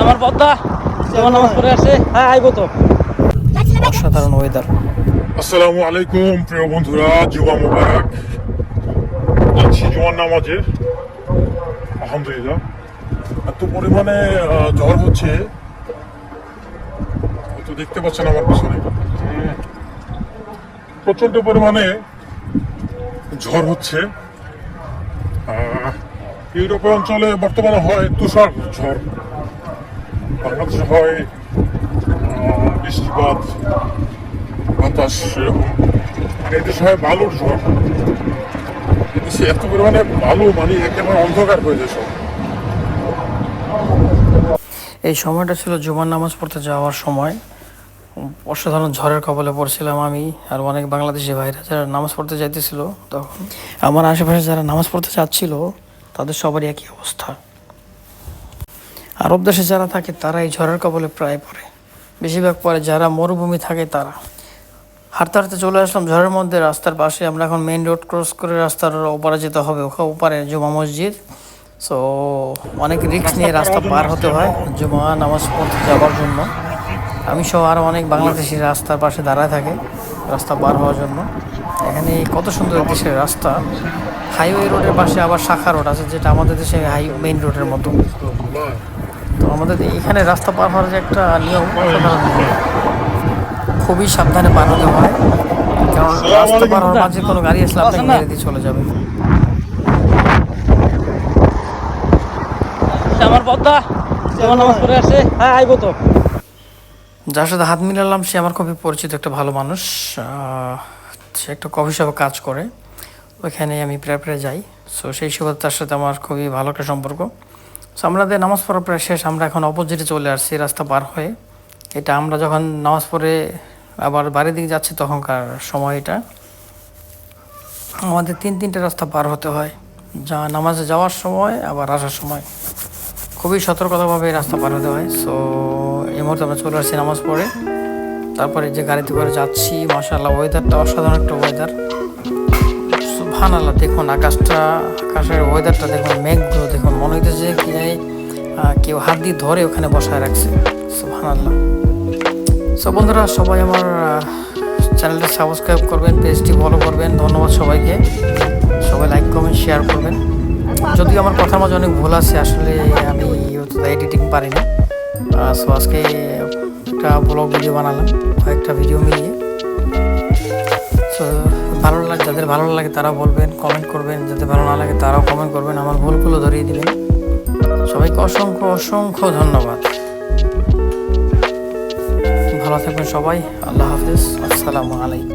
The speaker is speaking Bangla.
আমার পদ্মা যেমন নামাজ পড়ে আসে, হ্যাঁ আইবো তো। অসাধারণ ওয়েদার। আসসালামু আলাইকুম প্রিয় বন্ধুরা, জুমা মুবারক। যাচ্ছি জুমার নামাজে। আলহামদুলিল্লাহ এত পরিমাণে ঝড় হচ্ছে, তো দেখতে পাচ্ছেন আমার পিছনে প্রচন্ড পরিমাণে ঝড় হচ্ছে। ইউরোপীয় অঞ্চলে বর্তমানে হয় তুষার ঝড়, বাংলাদেশে হয় বৃষ্টিপাত, বাতাস, এদেশে হয় বালুর ঝড়। এদেশে এত পরিমাণে বালু, মানে একেবারে অন্ধকার হয়ে যায় সব। এই সময়টা ছিল জুমার নামাজ পড়তে যাওয়ার সময়। অসাধারণ ঝড়ের কবলে পড়ছিলাম আমি আর অনেক বাংলাদেশি ভাইরা যারা নামাজ পড়তে যাইতেছিল। তখন আমার আশেপাশে যারা নামাজ পড়তে যাচ্ছিল তাদের সবারই একই অবস্থা। আরব দেশে যারা থাকে তারা এই ঝড়ের কবলে প্রায় পড়ে, বেশিরভাগ পরে যারা মরুভূমি থাকে তারা। হাঁটতে হাঁটতে চলে আসলাম ঝড়ের মধ্যে রাস্তার পাশে। আমরা এখন মেইন রোড ক্রস করে রাস্তার ওপারে যেতে হবে, ওপারে জুমা মসজিদ। সো অনেক রিস্ক নিয়ে রাস্তা পার হতে হয় জুমা নামাজ পড়তে যাওয়ার জন্য। আমি সহ আরও অনেক বাংলাদেশি রাস্তার পাশে দাঁড়ায় থাকে রাস্তা পার হওয়ার জন্য। এখানে কত সুন্দর দেশের রাস্তা। হাইওয়ে রোডের পাশে আবার শাখা রোড আছে, যেটা আমাদের দেশে মেইন রোডের মতো। তো আমাদের এখানে রাস্তা পার হওয়ার যে একটা নিয়ম, খুবই সাবধানে পার হতে হয়, কারণ রাস্তা পার হওয়ার মাঝে কোনো গাড়ি আসলে আপনাকে মেরে দিয়ে চলে যাবে। আমার পদ্মা যেমন নামাজ পড়ে আসে, হ্যাঁ আইবো তো। যার সাথে হাত মিলালাম সে আমার খুবই পরিচিত একটা ভালো মানুষ। সে একটা কফি শপে কাজ করে, ওইখানে আমি প্রায় প্রায় যাই। সো সেই সুবাদে তার সাথে আমার খুবই ভালো একটা সম্পর্ক। সো আমাদের নামাজ পড়া প্রায় শেষ, আমরা এখন অপোজিটে চলে আসছি রাস্তা পার হয়ে। এটা আমরা যখন নামাজ পড়ে আবার বাড়ির দিকে যাচ্ছি তখনকার সময়। এটা আমাদের তিনটে রাস্তা পার হতে হয়, যা নামাজে যাওয়ার সময় আবার আসার সময়। খুবই সতর্কতাভাবে রাস্তা পার হতে হয়। সো এই মুহূর্তে আমরা চলে আসছি নামাজ পড়ে, তারপরে যে গাড়িতে করে যাচ্ছি। মাশাআল্লাহ ওয়েদারটা অসাধারণ একটা ওয়েদার। সুবহানাল্লাহ, দেখুন আকাশের ওয়েদারটা দেখুন, মেঘগুলো দেখুন, মনে হইতেছে কি কেউ হাত দিয়ে ধরে ওখানে বসায় রাখছে। সুবহানাল্লাহ। সো বন্ধুরা, সবাই আমার চ্যানেলটা সাবস্ক্রাইব করবেন, পেজটি ফলো করবেন। ধন্যবাদ সবাইকে। সবাই লাইক কমেন্ট শেয়ার করবেন। যদিও আমার কথার মাঝে অনেক ভুল আছে, আসলে আমি এডিটিং পারি না। সো আজকে একটা ব্লগ ভিডিও বানালাম, কয়েকটা ভিডিও মিলিয়ে। সো যাদের ভালো লাগে তারা বলবেন, কমেন্ট করবেন। যাদের ভালো না লাগে তারাও কমেন্ট করবেন, আমার ভুলগুলো ধরিয়ে দিবেন। সবাইকে অসংখ্য অসংখ্য ধন্যবাদ। ভালো থাকবেন সবাই। আল্লাহ হাফিজ। আসসালামু আলাইকুম।